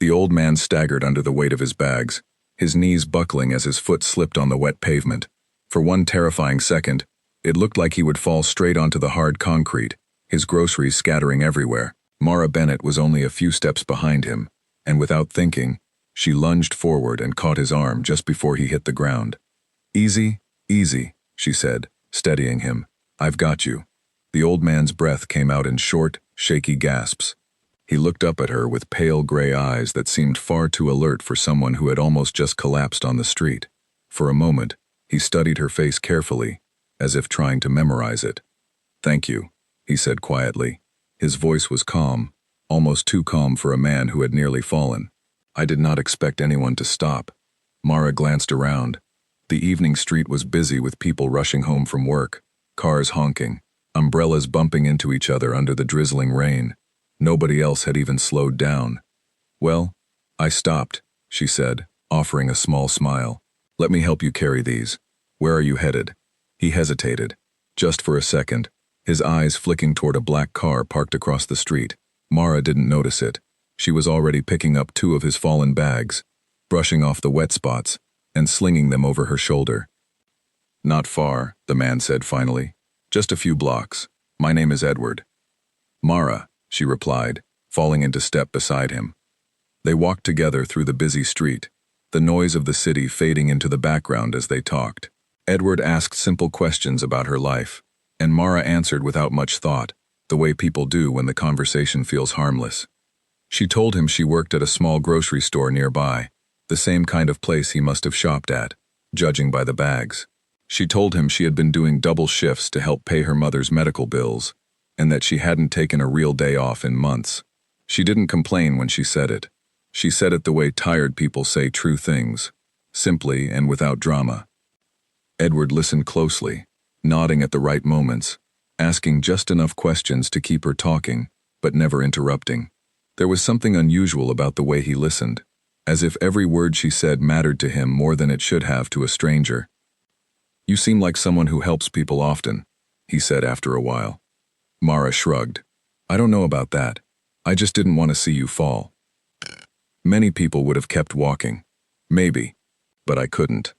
The old man staggered under the weight of his bags, his knees buckling as his foot slipped on the wet pavement. For one terrifying second, it looked like he would fall straight onto the hard concrete, his groceries scattering everywhere. Mara Bennett was only a few steps behind him, and without thinking, she lunged forward and caught his arm just before he hit the ground. "Easy, easy," she said, steadying him. "I've got you." The old man's breath came out in short, shaky gasps. He looked up at her with pale gray eyes that seemed far too alert for someone who had almost just collapsed on the street. For a moment, he studied her face carefully, as if trying to memorize it. "Thank you," he said quietly. His voice was calm, almost too calm for a man who had nearly fallen. "I did not expect anyone to stop." Mara glanced around. The evening street was busy with people rushing home from work, cars honking, umbrellas bumping into each other under the drizzling rain. Nobody else had even slowed down. "Well, I stopped," she said, offering a small smile. "Let me help you carry these. Where are you headed?" He hesitated, just for a second, his eyes flicking toward a black car parked across the street. Mara didn't notice it. She was already picking up 2 of his fallen bags, brushing off the wet spots, and slinging them over her shoulder. "Not far," the man said finally. "Just a few blocks. My name is Edward." "Mara," she replied, falling into step beside him. They walked together through the busy street, the noise of the city fading into the background as they talked. Edward asked simple questions about her life, and Mara answered without much thought, the way people do when the conversation feels harmless. She told him she worked at a small grocery store nearby, the same kind of place he must have shopped at, judging by the bags. She told him she had been doing double shifts to help pay her mother's medical bills, and that she hadn't taken a real day off in months. She didn't complain when she said it. She said it the way tired people say true things, simply and without drama. Edward listened closely, nodding at the right moments, asking just enough questions to keep her talking, but never interrupting. There was something unusual about the way he listened, as if every word she said mattered to him more than it should have to a stranger. "You seem like someone who helps people often," he said after a while. Mara shrugged. "I don't know about that. I just didn't want to see you fall." Many people would have kept walking. Maybe. But I couldn't.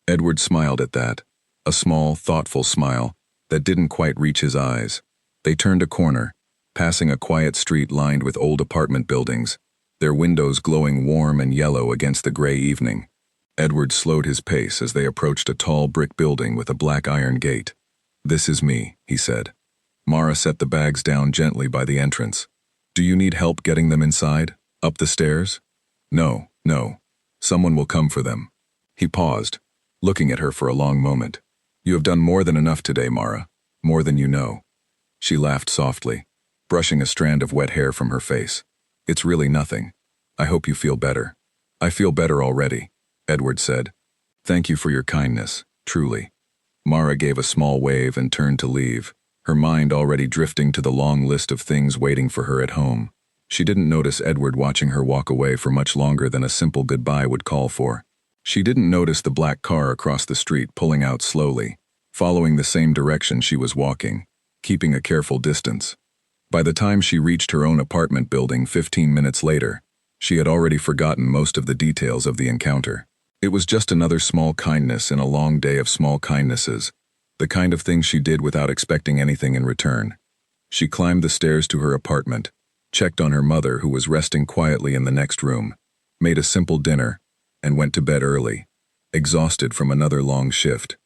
Edward smiled at that, a small, thoughtful smile that didn't quite reach his eyes. They turned a corner, passing a quiet street lined with old apartment buildings, their windows glowing warm and yellow against the gray evening. Edward slowed his pace as they approached a tall brick building with a black iron gate. "This is me," he said. Mara set the bags down gently by the entrance. "Do you need help getting them inside? Up the stairs?" No. Someone will come for them." He paused, looking at her for a long moment. "You have done more than enough today, Mara. More than you know." She laughed softly, brushing a strand of wet hair from her face. "It's really nothing. I hope you feel better." "I feel better already," Edward said. "Thank you for your kindness, truly." Mara gave a small wave and turned to leave, her mind already drifting to the long list of things waiting for her at home. She didn't notice Edward watching her walk away for much longer than a simple goodbye would call for. She didn't notice the black car across the street pulling out slowly, following the same direction she was walking, keeping a careful distance. By the time she reached her own apartment building 15 minutes later, she had already forgotten most of the details of the encounter. It was just another small kindness in a long day of small kindnesses, the kind of thing she did without expecting anything in return. She climbed the stairs to her apartment, checked on her mother who was resting quietly in the next room, made a simple dinner, and went to bed early, exhausted from another long shift.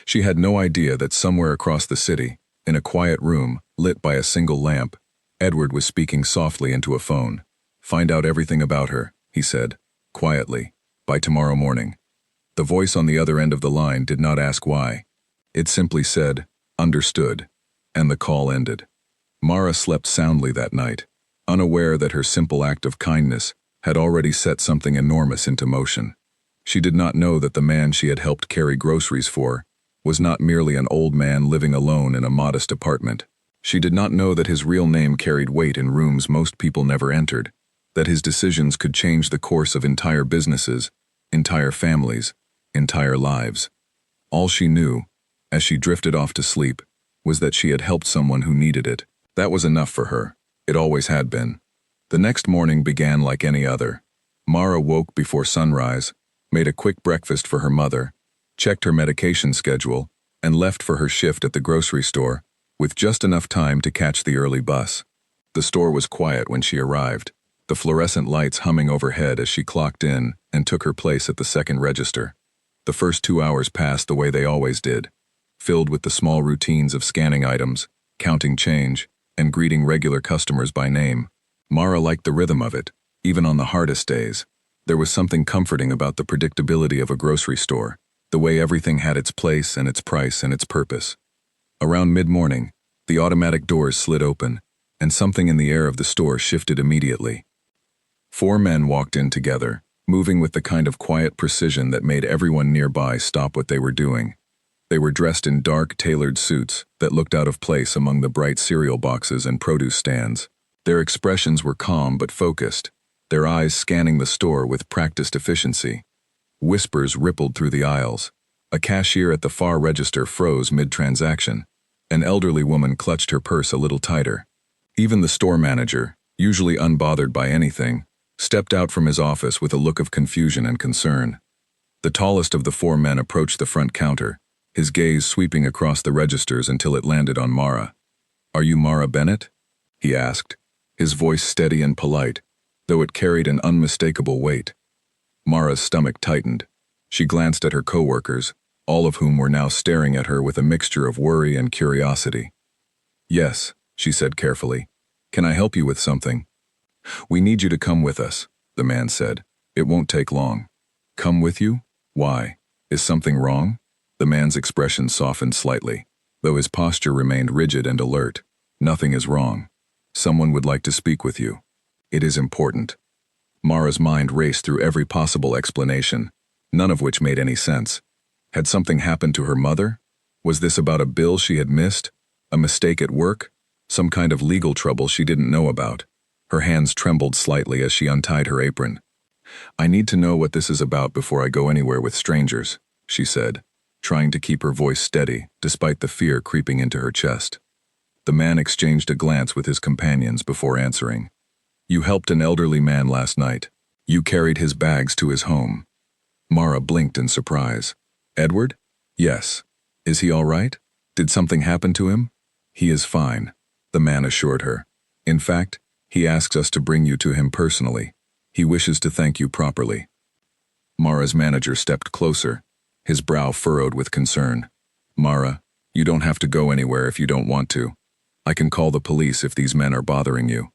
She had no idea that somewhere across the city, in a quiet room, lit by a single lamp, Edward was speaking softly into a phone. "Find out everything about her," he said, quietly, "by tomorrow morning." The voice on the other end of the line did not ask why. It simply said, "Understood," and the call ended. Mara slept soundly that night, unaware that her simple act of kindness had already set something enormous into motion. She did not know that the man she had helped carry groceries for was not merely an old man living alone in a modest apartment. She did not know that his real name carried weight in rooms most people never entered, that his decisions could change the course of entire businesses, entire families, entire lives. All she knew, as she drifted off to sleep, was that she had helped someone who needed it. That was enough for her. It always had been. The next morning began like any other, Mara woke before sunrise, made a quick breakfast for her mother, checked her medication schedule, and left for her shift at the grocery store, with just enough time to catch the early bus. The store was quiet when she arrived, the fluorescent lights humming overhead as she clocked in and took her place at the second register. The first 2 hours passed the way they always did, filled with the small routines of scanning items, counting change, and greeting regular customers by name. Mara liked the rhythm of it, even on the hardest days. There was something comforting about the predictability of a grocery store, the way everything had its place and its price and its purpose. Around mid-morning, the automatic doors slid open, and something in the air of the store shifted immediately. 4 men walked in together, moving with the kind of quiet precision that made everyone nearby stop what they were doing. They were dressed in dark, tailored suits that looked out of place among the bright cereal boxes and produce stands. Their expressions were calm but focused, their eyes scanning the store with practiced efficiency. Whispers rippled through the aisles. A cashier at the far register froze mid-transaction. An elderly woman clutched her purse a little tighter. Even the store manager, usually unbothered by anything, stepped out from his office with a look of confusion and concern. The tallest of the 4 men approached the front counter, his gaze sweeping across the registers until it landed on Mara. "Are you Mara Bennett?" he asked, his voice steady and polite, though it carried an unmistakable weight. Mara's stomach tightened. She glanced at her coworkers, all of whom were now staring at her with a mixture of worry and curiosity. "Yes," she said carefully. "Can I help you with something?" "We need you to come with us," the man said. "It won't take long." "Come with you? Why? Is something wrong?" The man's expression softened slightly, though his posture remained rigid and alert. "Nothing is wrong. Someone would like to speak with you. It is important." Mara's mind raced through every possible explanation, none of which made any sense. Had something happened to her mother? Was this about a bill she had missed? A mistake at work? Some kind of legal trouble she didn't know about? Her hands trembled slightly as she untied her apron. "I need to know what this is about before I go anywhere with strangers," she said, trying to keep her voice steady despite the fear creeping into her chest. The man exchanged a glance with his companions before answering. "You helped an elderly man last night. You carried his bags to his home." Mara blinked in surprise. "Edward?" "Yes. Is he all right? Did something happen to him?" "He is fine," the man assured her. "In fact, he asks us to bring you to him personally. He wishes to thank you properly." Mara's manager stepped closer, his brow furrowed with concern. "Mara, you don't have to go anywhere if you don't want to. I can call the police if these men are bothering you."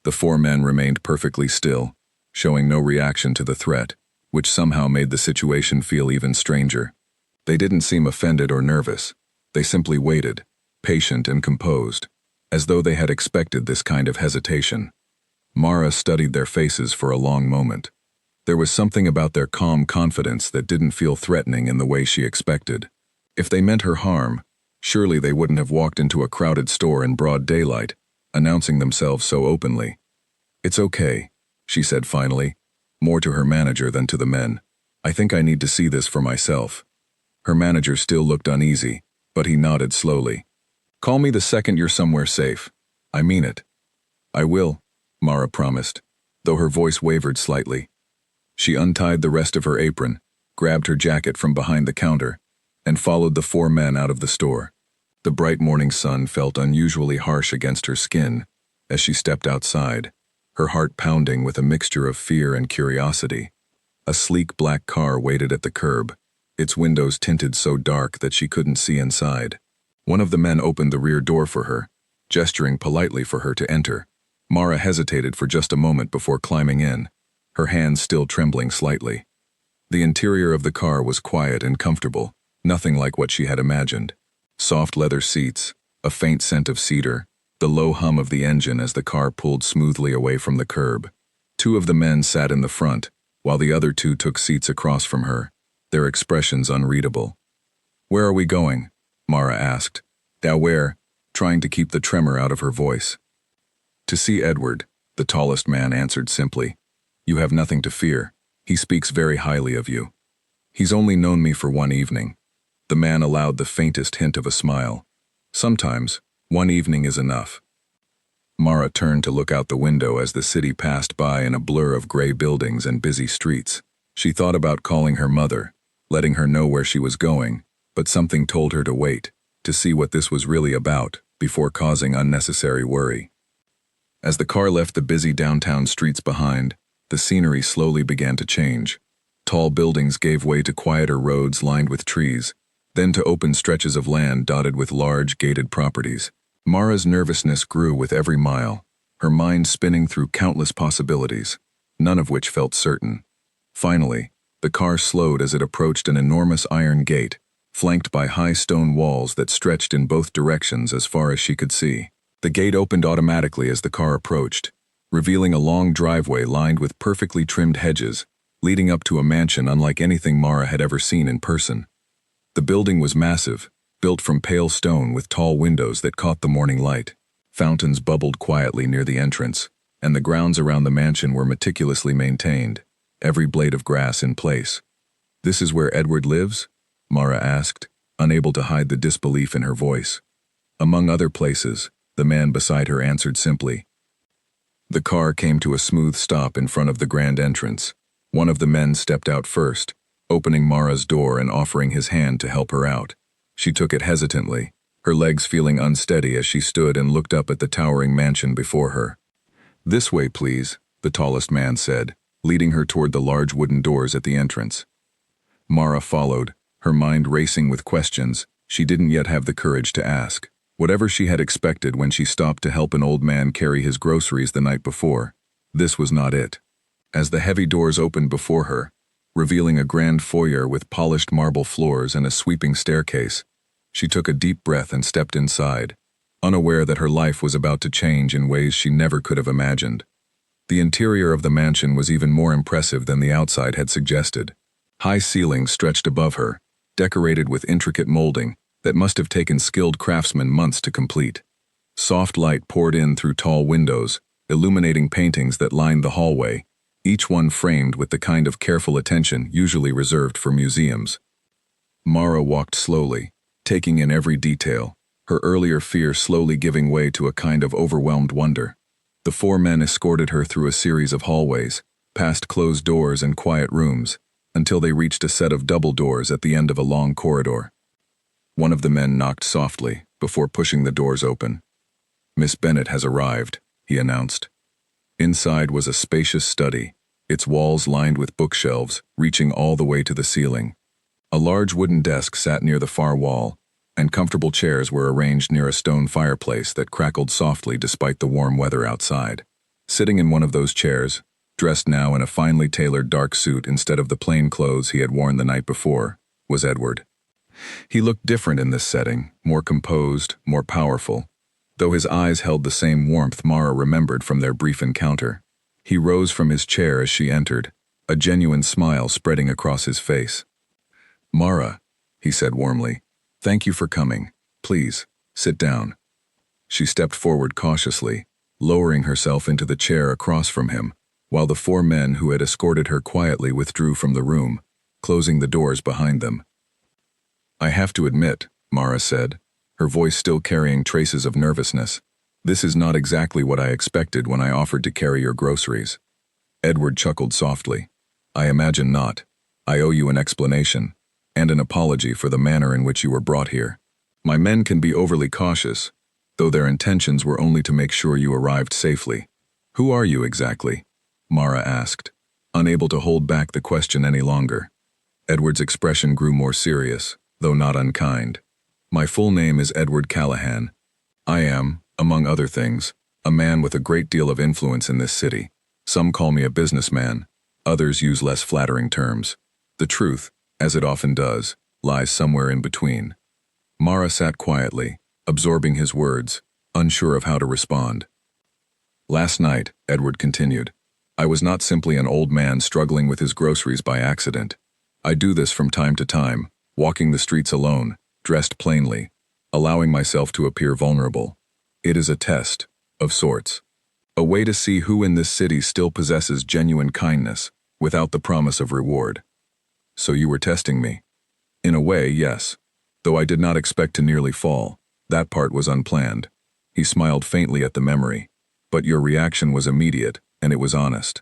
The 4 men remained perfectly still, showing no reaction to the threat, which somehow made the situation feel even stranger. They didn't seem offended or nervous. They simply waited, patient and composed, as though they had expected this kind of hesitation. Mara studied their faces for a long moment. There was something about their calm confidence that didn't feel threatening in the way she expected. If they meant her harm, surely they wouldn't have walked into a crowded store in broad daylight, announcing themselves so openly. "It's okay," she said finally, more to her manager than to the men. "I think I need to see this for myself." Her manager still looked uneasy, but he nodded slowly. "Call me the second you're somewhere safe. I mean it." "I will," Mara promised, though her voice wavered slightly. She untied the rest of her apron, grabbed her jacket from behind the counter, and followed the 4 men out of the store. The bright morning sun felt unusually harsh against her skin as she stepped outside, her heart pounding with a mixture of fear and curiosity. A sleek black car waited at the curb, its windows tinted so dark that she couldn't see inside. One of the men opened the rear door for her, gesturing politely for her to enter. Mara hesitated for just a moment before climbing in, her hands still trembling slightly. The interior of the car was quiet and comfortable, nothing like what she had imagined. Soft leather seats, a faint scent of cedar, the low hum of the engine as the car pulled smoothly away from the curb. 2 of the men sat in the front, while the other 2 took seats across from her, their expressions unreadable. "Where are we going?" Mara asked, where, trying to keep the tremor out of her voice. "To see Edward," the tallest man answered simply. "You have nothing to fear. He speaks very highly of you. He's only known me for 1 evening." The man allowed the faintest hint of a smile. "Sometimes, 1 evening is enough." Mara turned to look out the window as the city passed by in a blur of gray buildings and busy streets. She thought about calling her mother, letting her know where she was going, but something told her to wait, to see what this was really about, before causing unnecessary worry. As the car left the busy downtown streets behind, the scenery slowly began to change. Tall buildings gave way to quieter roads lined with trees, then to open stretches of land dotted with large, gated properties. Mara's nervousness grew with every mile, her mind spinning through countless possibilities, none of which felt certain. Finally, the car slowed as it approached an enormous iron gate, flanked by high stone walls that stretched in both directions as far as she could see. The gate opened automatically as the car approached, revealing a long driveway lined with perfectly trimmed hedges, leading up to a mansion unlike anything Mara had ever seen in person. The building was massive, built from pale stone with tall windows that caught the morning light. Fountains bubbled quietly near the entrance, and the grounds around the mansion were meticulously maintained, every blade of grass in place. "This is where Edward lives?" Mara asked, unable to hide the disbelief in her voice. "Among other places," the man beside her answered simply. The car came to a smooth stop in front of the grand entrance. One of the men stepped out first, opening Mara's door and offering his hand to help her out. She took it hesitantly, her legs feeling unsteady as she stood and looked up at the towering mansion before her. "This way, please," the tallest man said, leading her toward the large wooden doors at the entrance. Mara followed, her mind racing with questions she didn't yet have the courage to ask. Whatever she had expected when she stopped to help an old man carry his groceries the night before, this was not it. As the heavy doors opened before her, revealing a grand foyer with polished marble floors and a sweeping staircase, she took a deep breath and stepped inside, unaware that her life was about to change in ways she never could have imagined. The interior of the mansion was even more impressive than the outside had suggested. High ceilings stretched above her, decorated with intricate molding that must have taken skilled craftsmen months to complete. Soft light poured in through tall windows, illuminating paintings that lined the hallway, each one framed with the kind of careful attention usually reserved for museums. Mara walked slowly, taking in every detail, her earlier fear slowly giving way to a kind of overwhelmed wonder. The four men escorted her through a series of hallways, past closed doors and quiet rooms, until they reached a set of double doors at the end of a long corridor. One of the men knocked softly before pushing the doors open. "Miss Bennet has arrived," he announced. Inside was a spacious study, its walls lined with bookshelves reaching all the way to the ceiling. A large wooden desk sat near the far wall, and comfortable chairs were arranged near a stone fireplace that crackled softly despite the warm weather outside. Sitting in one of those chairs, dressed now in a finely tailored dark suit instead of the plain clothes he had worn the night before, was Edward. He looked different in this setting, more composed, more powerful, though his eyes held the same warmth Mara remembered from their brief encounter. He rose from his chair as she entered, a genuine smile spreading across his face. "Mara," he said warmly, "thank you for coming. Please, sit down." She stepped forward cautiously, lowering herself into the chair across from him, while the four men who had escorted her quietly withdrew from the room, closing the doors behind them. "I have to admit," Mara said, her voice still carrying traces of nervousness, "this is not exactly what I expected when I offered to carry your groceries." Edward chuckled softly. "I imagine not. I owe you an explanation, and an apology for the manner in which you were brought here. My men can be overly cautious, though their intentions were only to make sure you arrived safely." "Who are you exactly?" Mara asked, unable to hold back the question any longer. Edward's expression grew more serious, though not unkind. "My full name is Edward Callahan. I am, among other things, a man with a great deal of influence in this city. Some call me a businessman, others use less flattering terms. The truth, as it often does, lies somewhere in between." Mara sat quietly, absorbing his words, unsure of how to respond. "Last night," Edward continued, "I was not simply an old man struggling with his groceries by accident. I do this from time to time, walking the streets alone, dressed plainly, allowing myself to appear vulnerable. It is a test, of sorts. A way to see who in this city still possesses genuine kindness, without the promise of reward." "So you were testing me?" "In a way, yes. Though I did not expect to nearly fall. That part was unplanned." He smiled faintly at the memory. But your reaction was immediate, and it was honest.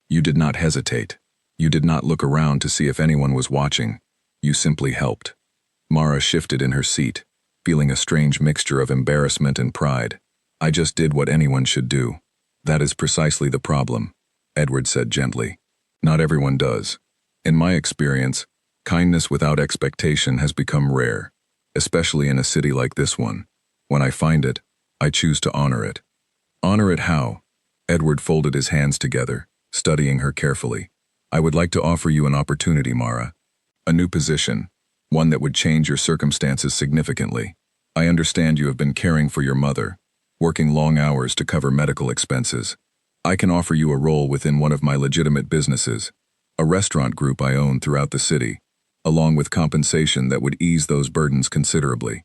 You did not hesitate. You did not look around to see if anyone was watching. You simply helped. Mara shifted in her seat, feeling a strange mixture of embarrassment and pride. I just did what anyone should do. That is precisely the problem, Edward said gently. Not everyone does. In my experience, kindness without expectation has become rare, especially in a city like this one. When I find it, I choose to honor it. Honor it how? Edward folded his hands together, studying her carefully. I would like to offer you an opportunity, Mara. A new position, one that would change your circumstances significantly. I understand you have been caring for your mother, working long hours to cover medical expenses. I can offer you a role within one of my legitimate businesses, a restaurant group I own throughout the city, along with compensation that would ease those burdens considerably.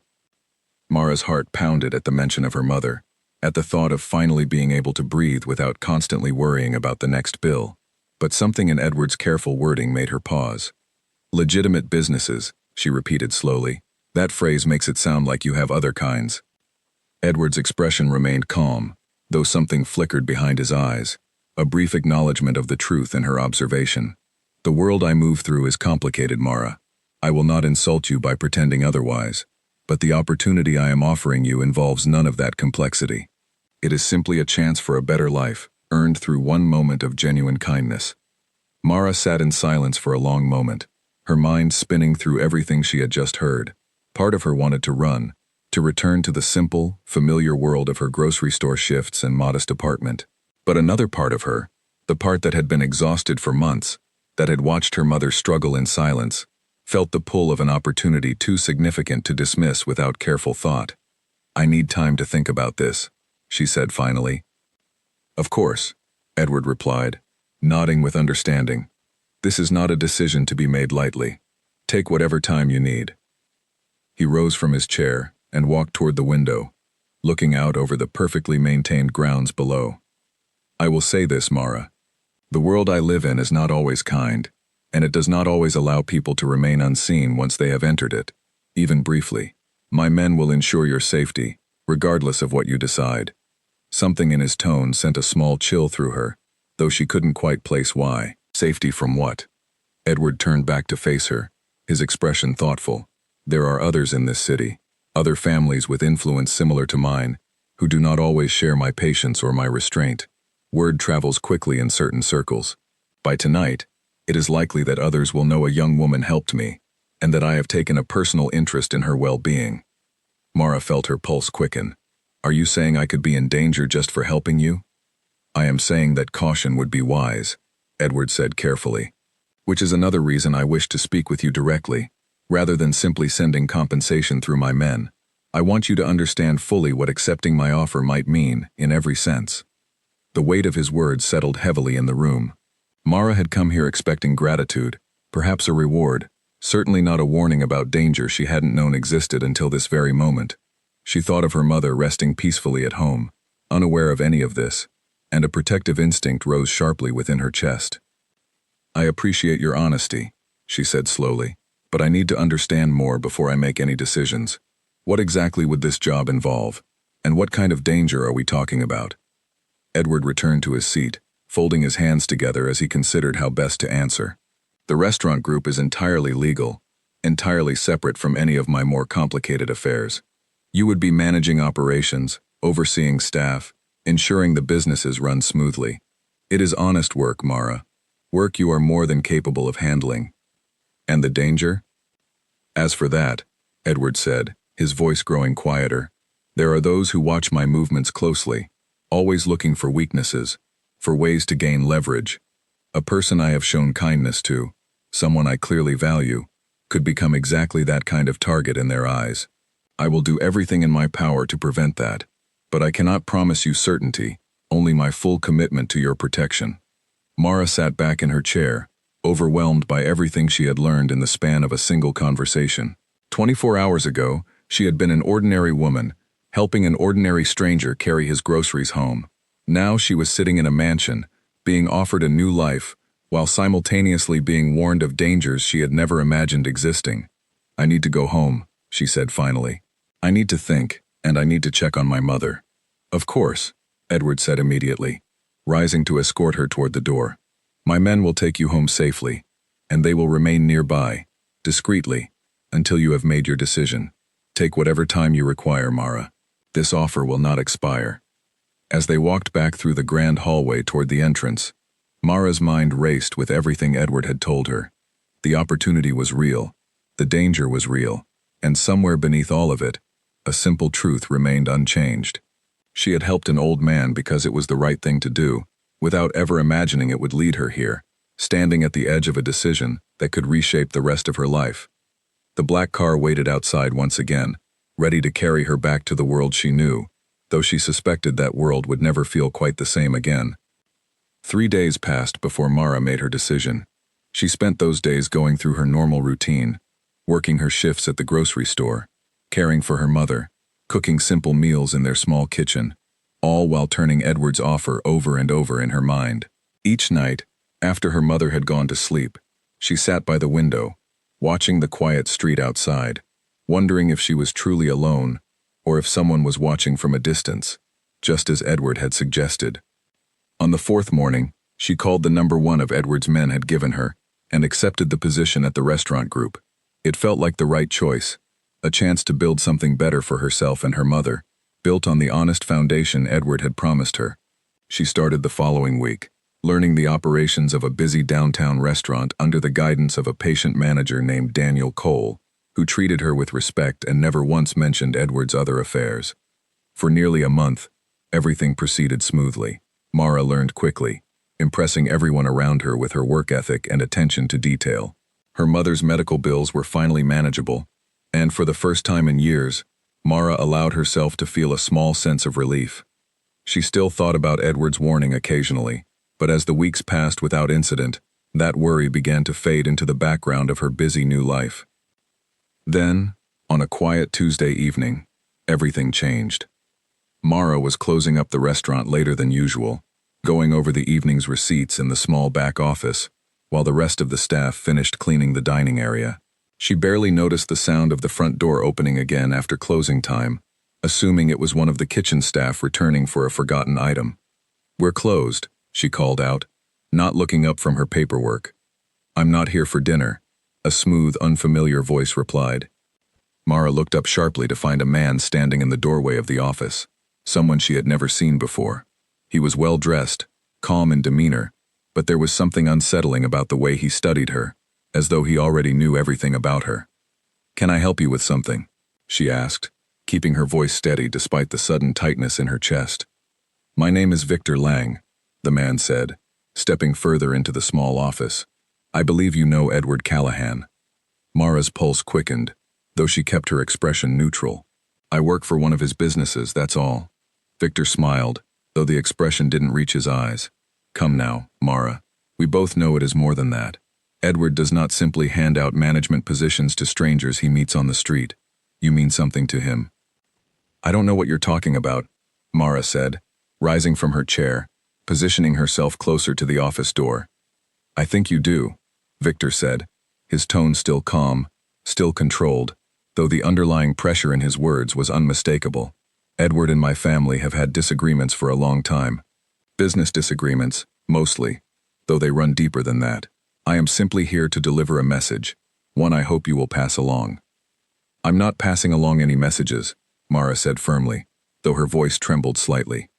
Mara's heart pounded at the mention of her mother, at the thought of finally being able to breathe without constantly worrying about the next bill. But something in Edward's careful wording made her pause. Legitimate businesses, she repeated slowly. That phrase makes it sound like you have other kinds. Edward's expression remained calm, though something flickered behind his eyes, a brief acknowledgement of the truth in her observation. The world I move through is complicated, Mara. I will not insult you by pretending otherwise, but the opportunity I am offering you involves none of that complexity. It is simply a chance for a better life, earned through one moment of genuine kindness. Mara sat in silence for a long moment, her mind spinning through everything she had just heard. Part of her wanted to run, to return to the simple, familiar world of her grocery store shifts and modest apartment. But another part of her, the part that had been exhausted for months, that had watched her mother struggle in silence, felt the pull of an opportunity too significant to dismiss without careful thought. I need time to think about this, she said finally. Of course, Edward replied, nodding with understanding. This is not a decision to be made lightly. Take whatever time you need. He rose from his chair and walked toward the window, looking out over the perfectly maintained grounds below. I will say this, Mara. The world I live in is not always kind, and it does not always allow people to remain unseen once they have entered it, even briefly. My men will ensure your safety, regardless of what you decide. Something in his tone sent a small chill through her, though she couldn't quite place why. Safety from what? Edward turned back to face her, his expression thoughtful. There are others in this city, other families with influence similar to mine, who do not always share my patience or my restraint. Word travels quickly in certain circles. By tonight, it is likely that others will know a young woman helped me, and that I have taken a personal interest in her well-being. Mara felt her pulse quicken. Are you saying I could be in danger just for helping you? I am saying that caution would be wise, Edward said carefully. Which is another reason I wish to speak with you directly, rather than simply sending compensation through my men. I want you to understand fully what accepting my offer might mean, in every sense. The weight of his words settled heavily in the room. Mara had come here expecting gratitude, perhaps a reward, certainly not a warning about danger she hadn't known existed until this very moment. She thought of her mother resting peacefully at home, unaware of any of this, and a protective instinct rose sharply within her chest. I appreciate your honesty, she said slowly, but I need to understand more before I make any decisions. What exactly would this job involve, and what kind of danger are we talking about? Edward returned to his seat, folding his hands together as he considered how best to answer. The restaurant group is entirely legal, entirely separate from any of my more complicated affairs. You would be managing operations, overseeing staff, ensuring the businesses run smoothly. It is honest work, Mara. Work you are more than capable of handling. And the danger? As for that, Edward said, his voice growing quieter, there are those who watch my movements closely, always looking for weaknesses, for ways to gain leverage. A person I have shown kindness to, someone I clearly value, could become exactly that kind of target in their eyes. I will do everything in my power to prevent that, but I cannot promise you certainty, only my full commitment to your protection. Mara sat back in her chair, overwhelmed by everything she had learned in the span of a single conversation. 24 hours ago, she had been an ordinary woman, helping an ordinary stranger carry his groceries home. Now she was sitting in a mansion, being offered a new life, while simultaneously being warned of dangers she had never imagined existing. I need to go home, she said finally. I need to think, and I need to check on my mother. Of course, Edward said immediately, rising to escort her toward the door. My men will take you home safely, and they will remain nearby, discreetly, until you have made your decision. Take whatever time you require, Mara. This offer will not expire. As they walked back through the grand hallway toward the entrance, Mara's mind raced with everything Edward had told her. The opportunity was real, the danger was real, and somewhere beneath all of it, a simple truth remained unchanged. She had helped an old man because it was the right thing to do, without ever imagining it would lead her here, standing at the edge of a decision that could reshape the rest of her life. The black car waited outside once again, ready to carry her back to the world she knew, though she suspected that world would never feel quite the same again. 3 days passed before Mara made her decision. She spent those days going through her normal routine, working her shifts at the grocery store, caring for her mother, cooking simple meals in their small kitchen, all while turning Edward's offer over and over in her mind. Each night, after her mother had gone to sleep, she sat by the window, watching the quiet street outside, wondering if she was truly alone, or if someone was watching from a distance, just as Edward had suggested. On the 4th morning, she called the number 1 of Edward's men had given her, and accepted the position at the restaurant group. It felt like the right choice, a chance to build something better for herself and her mother, built on the honest foundation Edward had promised her. She started the following week, learning the operations of a busy downtown restaurant under the guidance of a patient manager named Daniel Cole, who treated her with respect and never once mentioned Edward's other affairs. For nearly a month, everything proceeded smoothly. Mara learned quickly, impressing everyone around her with her work ethic and attention to detail. Her mother's medical bills were finally manageable, and for the first time in years, Mara allowed herself to feel a small sense of relief. She still thought about Edward's warning occasionally, but as the weeks passed without incident, that worry began to fade into the background of her busy new life. Then, on a quiet Tuesday evening, everything changed. Mara was closing up the restaurant later than usual, going over the evening's receipts in the small back office, while the rest of the staff finished cleaning the dining area. She barely noticed the sound of the front door opening again after closing time, assuming it was one of the kitchen staff returning for a forgotten item. "We're closed," she called out, not looking up from her paperwork. "I'm not here for dinner," a smooth, unfamiliar voice replied. Mara looked up sharply to find a man standing in the doorway of the office, someone she had never seen before. He was well-dressed, calm in demeanor, but there was something unsettling about the way he studied her, as though he already knew everything about her. "Can I help you with something?" she asked, keeping her voice steady despite the sudden tightness in her chest. "My name is Victor Lang," the man said, stepping further into the small office. "I believe you know Edward Callahan." Mara's pulse quickened, though she kept her expression neutral. "I work for one of his businesses, that's all." Victor smiled, though the expression didn't reach his eyes. "Come now, Mara. We both know it is more than that. Edward does not simply hand out management positions to strangers he meets on the street. You mean something to him." "I don't know what you're talking about," Mara said, rising from her chair, positioning herself closer to the office door. "I think you do," Victor said, his tone still calm, still controlled, though the underlying pressure in his words was unmistakable. "Edward and my family have had disagreements for a long time. Business disagreements, mostly, though they run deeper than that. I am simply here to deliver a message, one I hope you will pass along." "I'm not passing along any messages," Mara said firmly, though her voice trembled slightly.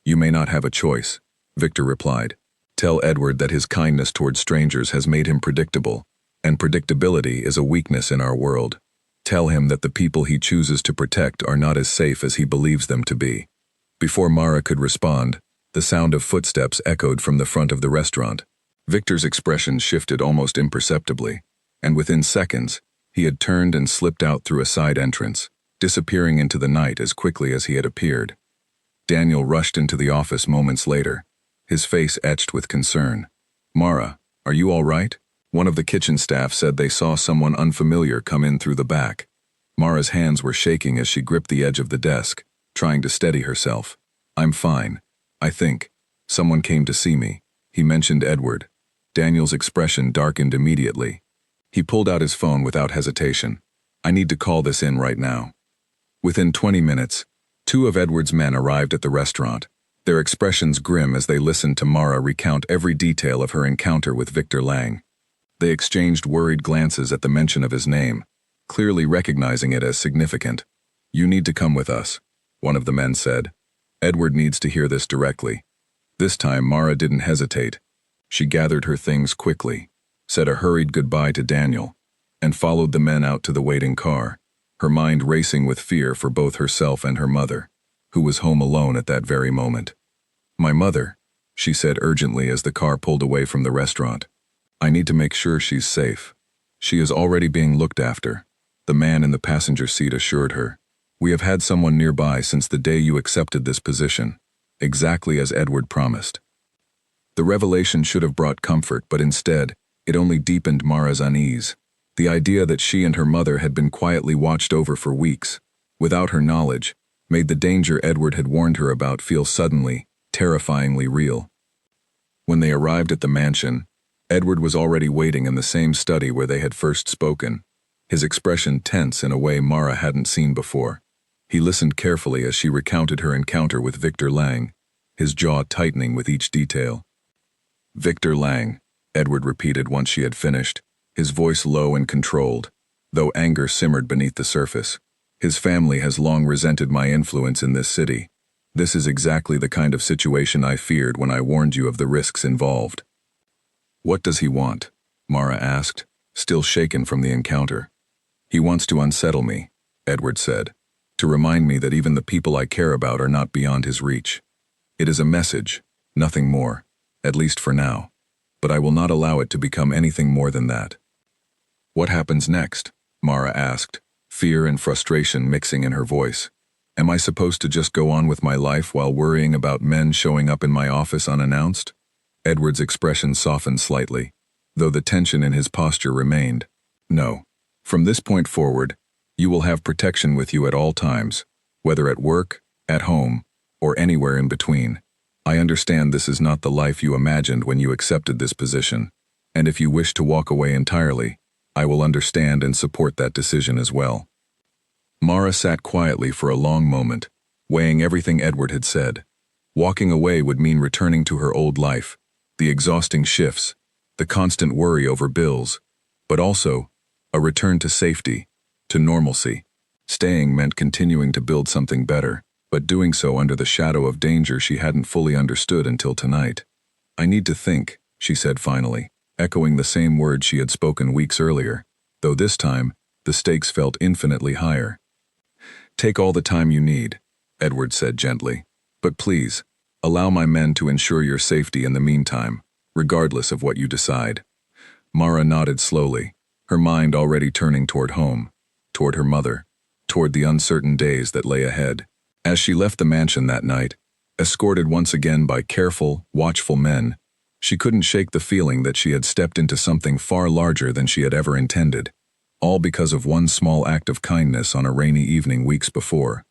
"You may not have a choice," Victor replied. "Tell Edward that his kindness toward strangers has made him predictable, and predictability is a weakness in our world. Tell him that the people he chooses to protect are not as safe as he believes them to be." Before Mara could respond, the sound of footsteps echoed from the front of the restaurant. Victor's expression shifted almost imperceptibly, and within seconds, he had turned and slipped out through a side entrance, disappearing into the night as quickly as he had appeared. Daniel rushed into the office moments later, his face etched with concern. "Mara, are you all right?" One of the kitchen staff said they saw someone unfamiliar come in through the back. Mara's hands were shaking as she gripped the edge of the desk, trying to steady herself. "I'm fine. I think. Someone came to see me." He mentioned Edward. Daniel's expression darkened immediately. He pulled out his phone without hesitation. "I need to call this in right now." Within 20 minutes, 2 of Edward's men arrived at the restaurant, their expressions grim as they listened to Mara recount every detail of her encounter with Victor Lang. They exchanged worried glances at the mention of his name, clearly recognizing it as significant. "You need to come with us," one of the men said. "Edward needs to hear this directly." This time Mara didn't hesitate. She gathered her things quickly, said a hurried goodbye to Daniel, and followed the men out to the waiting car, her mind racing with fear for both herself and her mother, who was home alone at that very moment. "My mother," she said urgently as the car pulled away from the restaurant. "I need to make sure she's safe. She is already being looked after," the man in the passenger seat assured her. "We have had someone nearby since the day you accepted this position, exactly as Edward promised." The revelation should have brought comfort, but instead, it only deepened Mara's unease. The idea that she and her mother had been quietly watched over for weeks, without her knowledge, made the danger Edward had warned her about feel suddenly, terrifyingly real. When they arrived at the mansion, Edward was already waiting in the same study where they had first spoken, his expression tense in a way Mara hadn't seen before. He listened carefully as she recounted her encounter with Victor Lang, his jaw tightening with each detail. "Victor Lang," Edward repeated once she had finished, his voice low and controlled, though anger simmered beneath the surface. "His family has long resented my influence in this city. This is exactly the kind of situation I feared when I warned you of the risks involved." "What does he want?" Mara asked, still shaken from the encounter. "He wants to unsettle me," Edward said, "to remind me that even the people I care about are not beyond his reach. It is a message, nothing more, at least for now, but I will not allow it to become anything more than that." "What happens next?" Mara asked, fear and frustration mixing in her voice. "Am I supposed to just go on with my life while worrying about men showing up in my office unannounced?" Edward's expression softened slightly, though the tension in his posture remained. "No. From this point forward, you will have protection with you at all times, whether at work, at home, or anywhere in between. I understand this is not the life you imagined when you accepted this position, and if you wish to walk away entirely, I will understand and support that decision as well." Mara sat quietly for a long moment, weighing everything Edward had said. Walking away would mean returning to her old life, the exhausting shifts, the constant worry over bills, but also a return to safety, to normalcy. Staying meant continuing to build something better, but doing so under the shadow of danger she hadn't fully understood until tonight. "I need to think," she said finally, echoing the same words she had spoken weeks earlier, though this time, the stakes felt infinitely higher. "Take all the time you need," Edward said gently, "but please, allow my men to ensure your safety in the meantime, regardless of what you decide." Mara nodded slowly, her mind already turning toward home, toward her mother, toward the uncertain days that lay ahead. As she left the mansion that night, escorted once again by careful, watchful men, she couldn't shake the feeling that she had stepped into something far larger than she had ever intended, all because of one small act of kindness on a rainy evening weeks before.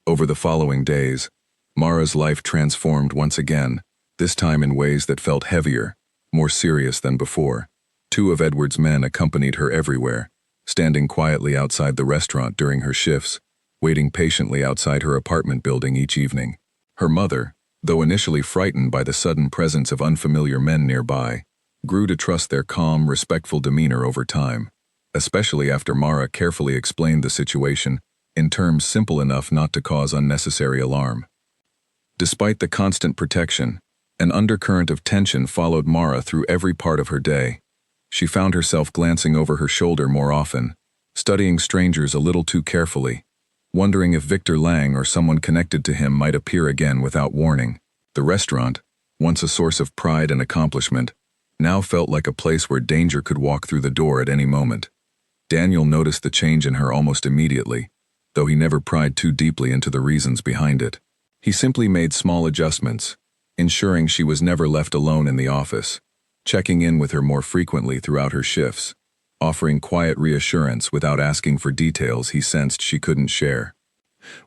Over the following days, Mara's life transformed once again, this time in ways that felt heavier, more serious than before. Two of Edward's men accompanied her everywhere, standing quietly outside the restaurant during her shifts, waiting patiently outside her apartment building each evening. Her mother, though initially frightened by the sudden presence of unfamiliar men nearby, grew to trust their calm, respectful demeanor over time, especially after Mara carefully explained the situation in terms simple enough not to cause unnecessary alarm. Despite the constant protection, an undercurrent of tension followed Mara through every part of her day. She found herself glancing over her shoulder more often, studying strangers a little too carefully, wondering if Victor Lang or someone connected to him might appear again without warning. The restaurant, once a source of pride and accomplishment, now felt like a place where danger could walk through the door at any moment. Daniel noticed the change in her almost immediately, though he never pried too deeply into the reasons behind it. He simply made small adjustments, ensuring she was never left alone in the office, checking in with her more frequently throughout her shifts, offering quiet reassurance without asking for details he sensed she couldn't share.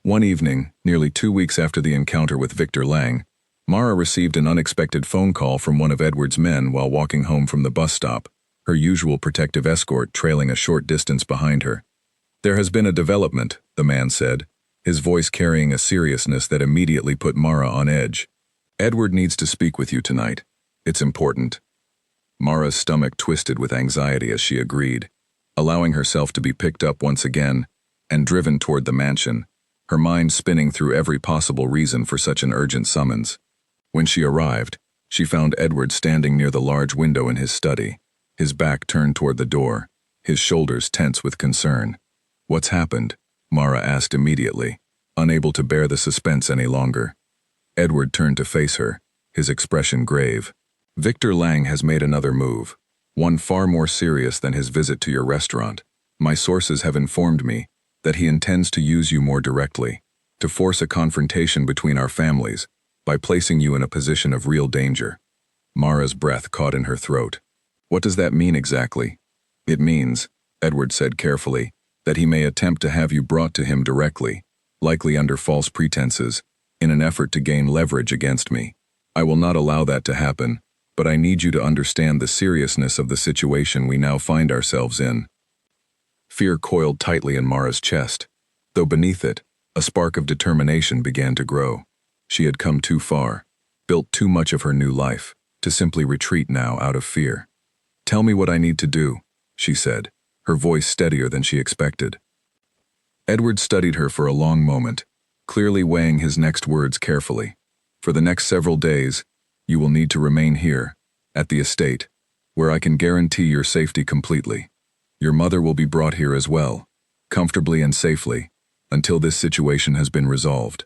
One evening, nearly 2 weeks after the encounter with Victor Lang, Mara received an unexpected phone call from one of Edward's men while walking home from the bus stop, her usual protective escort trailing a short distance behind her. "There has been a development," the man said, his voice carrying a seriousness that immediately put Mara on edge. "Edward needs to speak with you tonight. It's important." Mara's stomach twisted with anxiety as she agreed, allowing herself to be picked up once again and driven toward the mansion, her mind spinning through every possible reason for such an urgent summons. When she arrived, she found Edward standing near the large window in his study, his back turned toward the door, his shoulders tense with concern. "What's happened?" Mara asked immediately, unable to bear the suspense any longer. Edward turned to face her, his expression grave. "Victor Lang has made another move, one far more serious than his visit to your restaurant. My sources have informed me that he intends to use you more directly, to force a confrontation between our families, by placing you in a position of real danger." Mara's breath caught in her throat. "What does that mean exactly?" "It means," Edward said carefully, "that he may attempt to have you brought to him directly, likely under false pretenses, in an effort to gain leverage against me. I will not allow that to happen, but I need you to understand the seriousness of the situation we now find ourselves in." Fear coiled tightly in Mara's chest, though beneath it, a spark of determination began to grow. She had come too far, built too much of her new life, to simply retreat now out of fear. "Tell me what I need to do," she said, her voice steadier than she expected. Edward studied her for a long moment, clearly weighing his next words carefully. "For the next several days, you will need to remain here, at the estate, where I can guarantee your safety completely. Your mother will be brought here as well, comfortably and safely, until this situation has been resolved."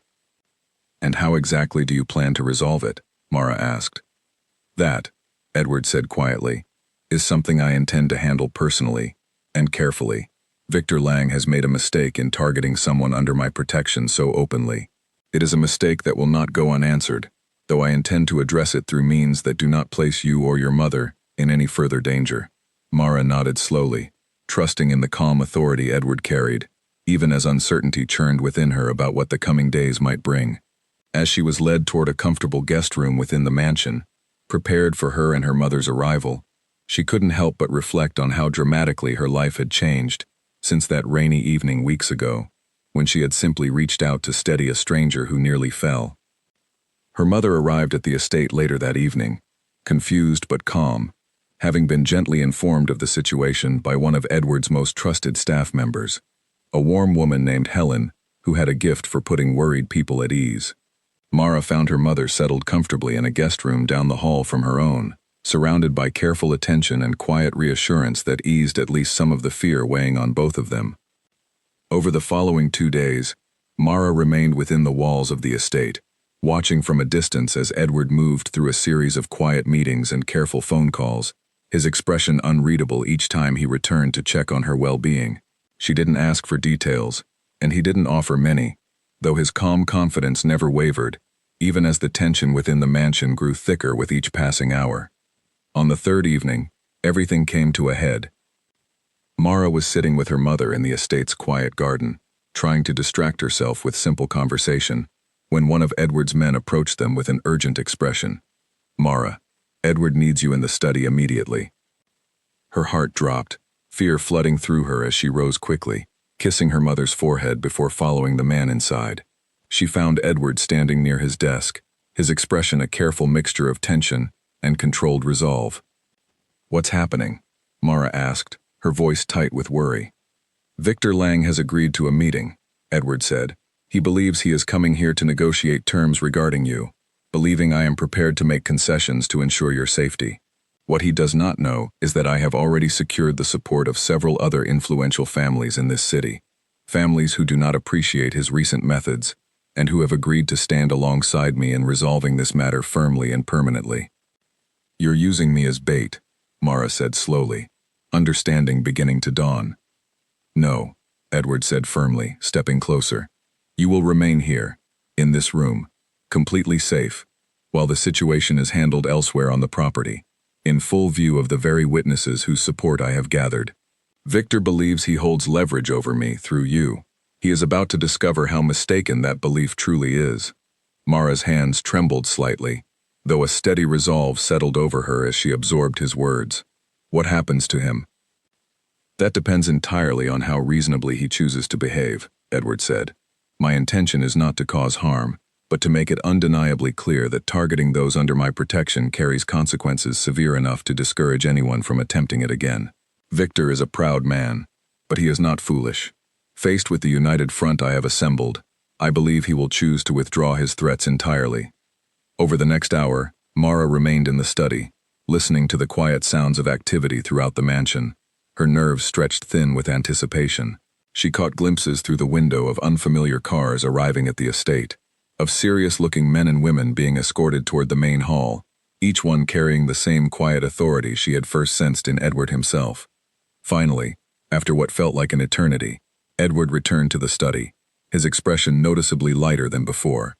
"And how exactly do you plan to resolve it?" Mara asked. "That," Edward said quietly, "is something I intend to handle personally and carefully. Victor Lang has made a mistake in targeting someone under my protection so openly. It is a mistake that will not go unanswered, though I intend to address it through means that do not place you or your mother in any further danger." Mara nodded slowly, trusting in the calm authority Edward carried, even as uncertainty churned within her about what the coming days might bring. As she was led toward a comfortable guest room within the mansion, prepared for her and her mother's arrival, she couldn't help but reflect on how dramatically her life had changed since that rainy evening weeks ago, when she had simply reached out to steady a stranger who nearly fell. Her mother arrived at the estate later that evening, confused but calm, having been gently informed of the situation by one of Edward's most trusted staff members, a warm woman named Helen, who had a gift for putting worried people at ease. Mara found her mother settled comfortably in a guest room down the hall from her own, surrounded by careful attention and quiet reassurance that eased at least some of the fear weighing on both of them. Over the following 2 days, Mara remained within the walls of the estate, watching from a distance as Edward moved through a series of quiet meetings and careful phone calls, his expression unreadable each time he returned to check on her well-being. She didn't ask for details, and he didn't offer many, though his calm confidence never wavered, even as the tension within the mansion grew thicker with each passing hour. On the third evening, everything came to a head. Mara was sitting with her mother in the estate's quiet garden, trying to distract herself with simple conversation, when one of Edward's men approached them with an urgent expression. "Mara, Edward needs you in the study immediately." Her heart dropped, fear flooding through her as she rose quickly, kissing her mother's forehead before following the man inside. She found Edward standing near his desk, his expression a careful mixture of tension and controlled resolve. "What's happening?" Mara asked, her voice tight with worry. "Victor Lang has agreed to a meeting," Edward said. "He believes he is coming here to negotiate terms regarding you, believing I am prepared to make concessions to ensure your safety. What he does not know is that I have already secured the support of several other influential families in this city, families who do not appreciate his recent methods, and who have agreed to stand alongside me in resolving this matter firmly and permanently." "You're using me as bait," Mara said slowly, understanding beginning to dawn. "No," Edward said firmly, stepping closer. "You will remain here, in this room, completely safe, while the situation is handled elsewhere on the property, in full view of the very witnesses whose support I have gathered. Victor believes he holds leverage over me through you. He is about to discover how mistaken that belief truly is." Mara's hands trembled slightly, though a steady resolve settled over her as she absorbed his words. "What happens to him?" "That depends entirely on how reasonably he chooses to behave," Edward said. My intention is not to cause harm, but to make it undeniably clear that targeting those under my protection carries consequences severe enough to discourage anyone from attempting it again. Victor is a proud man, but he is not foolish. Faced with the united front I have assembled, I believe he will choose to withdraw his threats entirely. Over the next hour, Mara remained in the study, listening to the quiet sounds of activity throughout the mansion. Her nerves stretched thin with anticipation. She caught glimpses through the window of unfamiliar cars arriving at the estate, of serious-looking men and women being escorted toward the main hall, each one carrying the same quiet authority she had first sensed in Edward himself. Finally, after what felt like an eternity, Edward returned to the study, his expression noticeably lighter than before.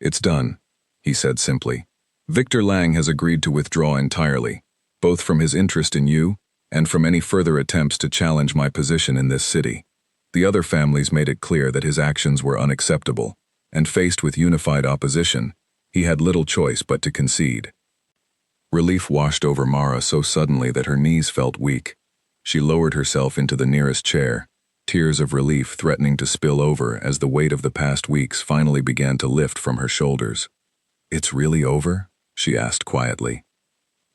"It's done," he said simply. "Victor Lang has agreed to withdraw entirely, both from his interest in you and from any further attempts to challenge my position in this city. The other families made it clear that his actions were unacceptable, and faced with unified opposition, he had little choice but to concede." Relief washed over Mara so suddenly that her knees felt weak. She lowered herself into the nearest chair, tears of relief threatening to spill over as the weight of the past weeks finally began to lift from her shoulders. "It's really over?" she asked quietly.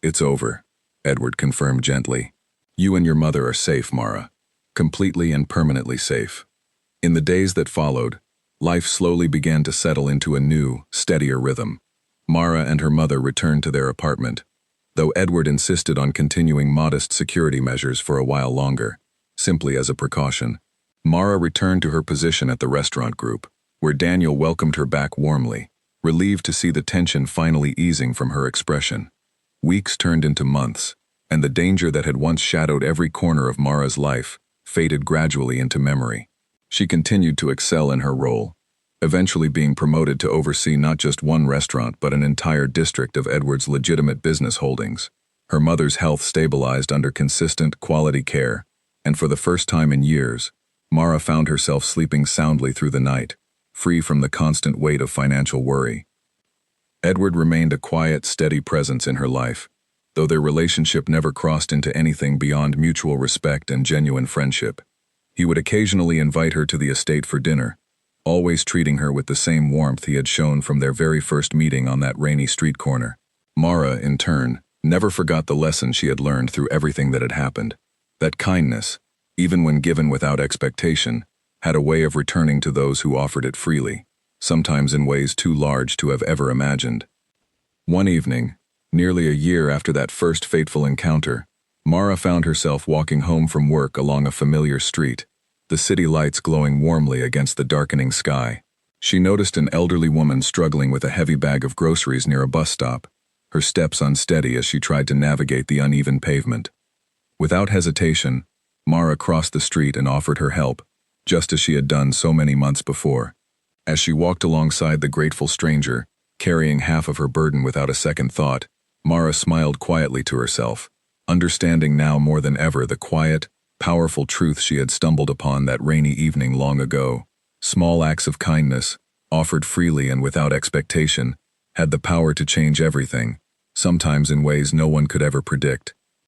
"It's over," Edward confirmed gently. "You and your mother are safe, Mara. Completely and permanently safe." In the days that followed, life slowly began to settle into a new, steadier rhythm. Mara and her mother returned to their apartment, though Edward insisted on continuing modest security measures for a while longer, simply as a precaution. Mara returned to her position at the restaurant group, where Daniel welcomed her back warmly, relieved to see the tension finally easing from her expression. Weeks turned into months, and the danger that had once shadowed every corner of Mara's life faded gradually into memory. She continued to excel in her role, eventually being promoted to oversee not just one restaurant but an entire district of Edward's legitimate business holdings. Her mother's health stabilized under consistent, quality care, and for the first time in years, Mara found herself sleeping soundly through the night, free from the constant weight of financial worry. Edward remained a quiet, steady presence in her life, though their relationship never crossed into anything beyond mutual respect and genuine friendship. He would occasionally invite her to the estate for dinner, always treating her with the same warmth he had shown from their very first meeting on that rainy street corner. Mara, in turn, never forgot the lesson she had learned through everything that had happened. That kindness, even when given without expectation, had a way of returning to those who offered it freely, sometimes in ways too large to have ever imagined. One evening, nearly a year after that first fateful encounter, Mara found herself walking home from work along a familiar street, the city lights glowing warmly against the darkening sky. She noticed an elderly woman struggling with a heavy bag of groceries near a bus stop, her steps unsteady as she tried to navigate the uneven pavement. Without hesitation, Mara crossed the street and offered her help, just as she had done so many months before. As she walked alongside the grateful stranger, carrying half of her burden without a second thought, Mara smiled quietly to herself, understanding now more than ever the quiet, powerful truth she had stumbled upon that rainy evening long ago. Small acts of kindness, offered freely and without expectation, had the power to change everything, sometimes in ways no one could ever predict.